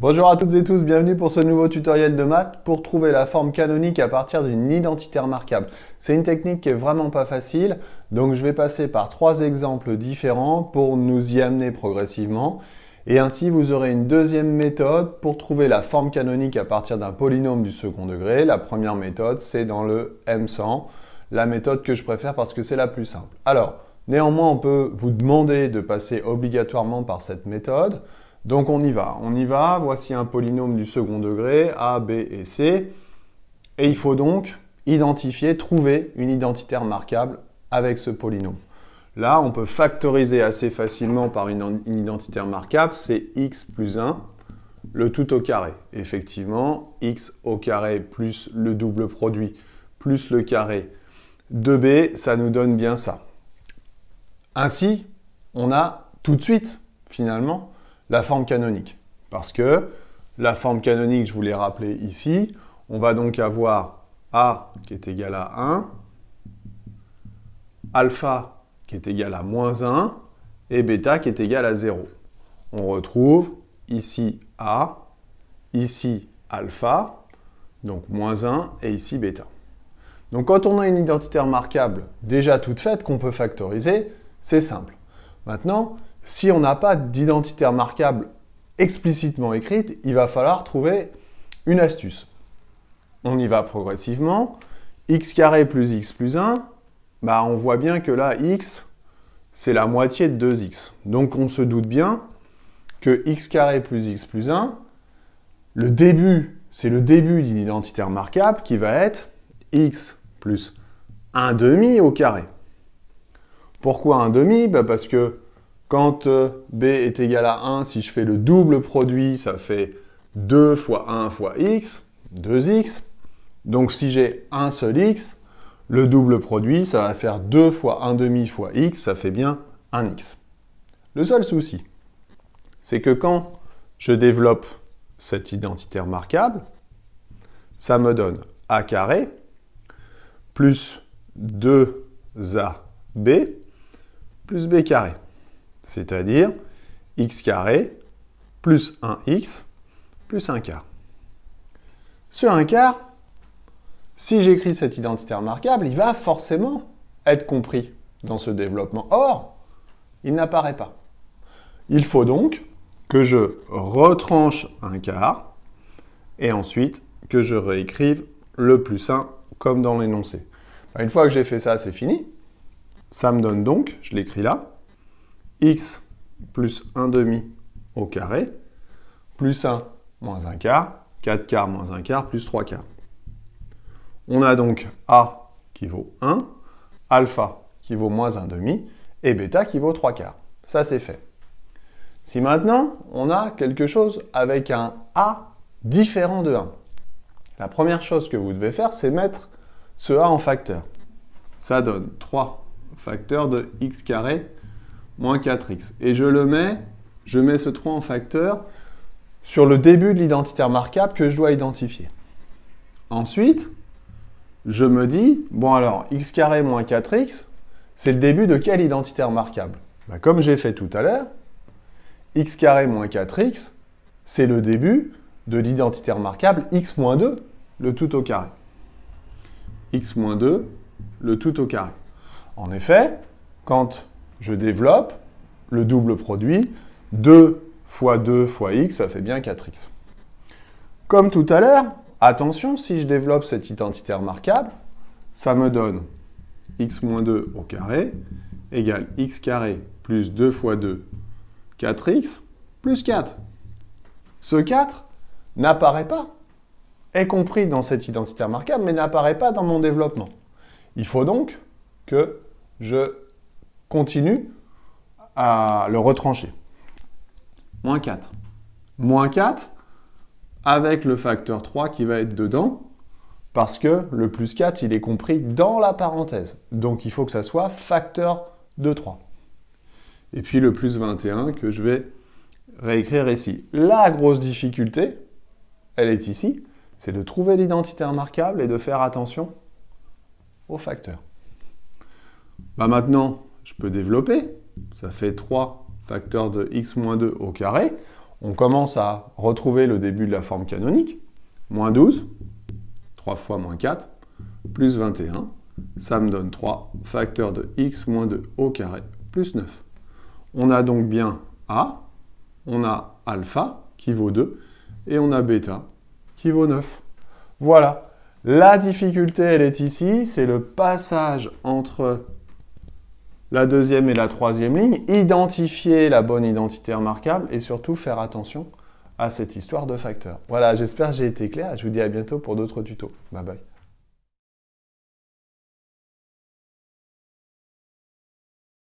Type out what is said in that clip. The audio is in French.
Bonjour à toutes et tous, bienvenue pour ce nouveau tutoriel de maths pour trouver la forme canonique à partir d'une identité remarquable. C'est une technique qui est vraiment pas facile, donc je vais passer par 3 exemples différents pour nous y amener progressivement. Et ainsi, vous aurez une deuxième méthode pour trouver la forme canonique à partir d'un polynôme du second degré. La première méthode, c'est dans le M100, la méthode que je préfère parce que c'est la plus simple. Alors, néanmoins, on peut vous demander de passer obligatoirement par cette méthode. Donc on y va, voici un polynôme du second degré, A, B et C, et il faut donc identifier, trouver une identité remarquable avec ce polynôme. Là, on peut factoriser assez facilement par une identité remarquable, c'est x plus 1, le tout au carré. Effectivement, x au carré plus le double produit plus le carré de b, ça nous donne bien ça. Ainsi, on a tout de suite, finalement, la forme canonique. Parce que la forme canonique, je vous l'ai rappelé ici, on va donc avoir A qui est égal à 1, alpha qui est égal à moins 1, et bêta qui est égal à 0. On retrouve ici A, ici alpha, donc moins 1, et ici bêta. Donc quand on a une identité remarquable déjà toute faite qu'on peut factoriser, c'est simple. Maintenant, si on n'a pas d'identité remarquable explicitement écrite, il va falloir trouver une astuce. On y va progressivement. X carré plus x plus 1, on voit bien que là, x, c'est la moitié de 2x. Donc on se doute bien que x carré plus x plus 1, le début, c'est le début d'une identité remarquable qui va être x plus 1 demi au carré. Pourquoi 1 demi? Parce que quand b est égal à 1, si je fais le double produit, ça fait 2 fois 1 fois x, 2x. Donc si j'ai un seul x, le double produit, ça va faire 2 fois 1 demi fois x, ça fait bien 1x. Le seul souci, c'est que quand je développe cette identité remarquable, ça me donne a carré plus 2ab plus b carré. C'est-à-dire x carré plus 1x plus 1 quart. Ce 1 quart, si j'écris cette identité remarquable, il va forcément être compris dans ce développement. Or, il n'apparaît pas. Il faut donc que je retranche 1 quart et ensuite que je réécrive le plus 1 comme dans l'énoncé. Une fois que j'ai fait ça, c'est fini. Ça me donne donc, je l'écris là, x plus 1 demi au carré, plus 1 moins 1 quart, 4 quarts moins 1 quart, plus 3 quarts. On a donc A qui vaut 1, alpha qui vaut moins 1 demi, et bêta qui vaut 3 quarts. Ça, c'est fait. Si maintenant, on a quelque chose avec un A différent de 1, la première chose que vous devez faire, c'est mettre ce A en facteur. Ça donne 3 facteurs de x carré moins 4x. Et je mets ce 3 en facteur sur le début de l'identité remarquable que je dois identifier. Ensuite, je me dis, bon alors, x carré moins 4x, c'est le début de quelle identité remarquable? Comme j'ai fait tout à l'heure, x carré moins 4x, c'est le début de l'identité remarquable x moins 2, le tout au carré. X moins 2, le tout au carré. En effet, quand je développe le double produit, 2 fois 2 fois x, ça fait bien 4x. Comme tout à l'heure, attention, si je développe cette identité remarquable, ça me donne x moins 2 au carré égale x carré plus 2 fois 2, 4x, plus 4. Ce 4 n'apparaît pas, est compris dans cette identité remarquable, mais n'apparaît pas dans mon développement. Il faut donc que je continue à le retrancher. Moins 4. Moins 4 avec le facteur 3 qui va être dedans, parce que le plus 4, il est compris dans la parenthèse. Donc il faut que ça soit facteur de 3. Et puis le plus 21 que je vais réécrire ici. La grosse difficulté, elle est ici, c'est de trouver l'identité remarquable et de faire attention aux facteurs. Maintenant, je peux développer. Ça fait 3 facteur de x moins 2 au carré. On commence à retrouver le début de la forme canonique. Moins 12, 3 fois moins 4, plus 21. Ça me donne 3, facteur de x moins 2 au carré, plus 9. On a donc bien A, on a alpha qui vaut 2, et on a bêta qui vaut 9. Voilà. La difficulté, elle est ici, c'est le passage entre la deuxième et la troisième ligne, identifier la bonne identité remarquable et surtout faire attention à cette histoire de facteurs. Voilà, j'espère que j'ai été clair. Je vous dis à bientôt pour d'autres tutos. Bye bye.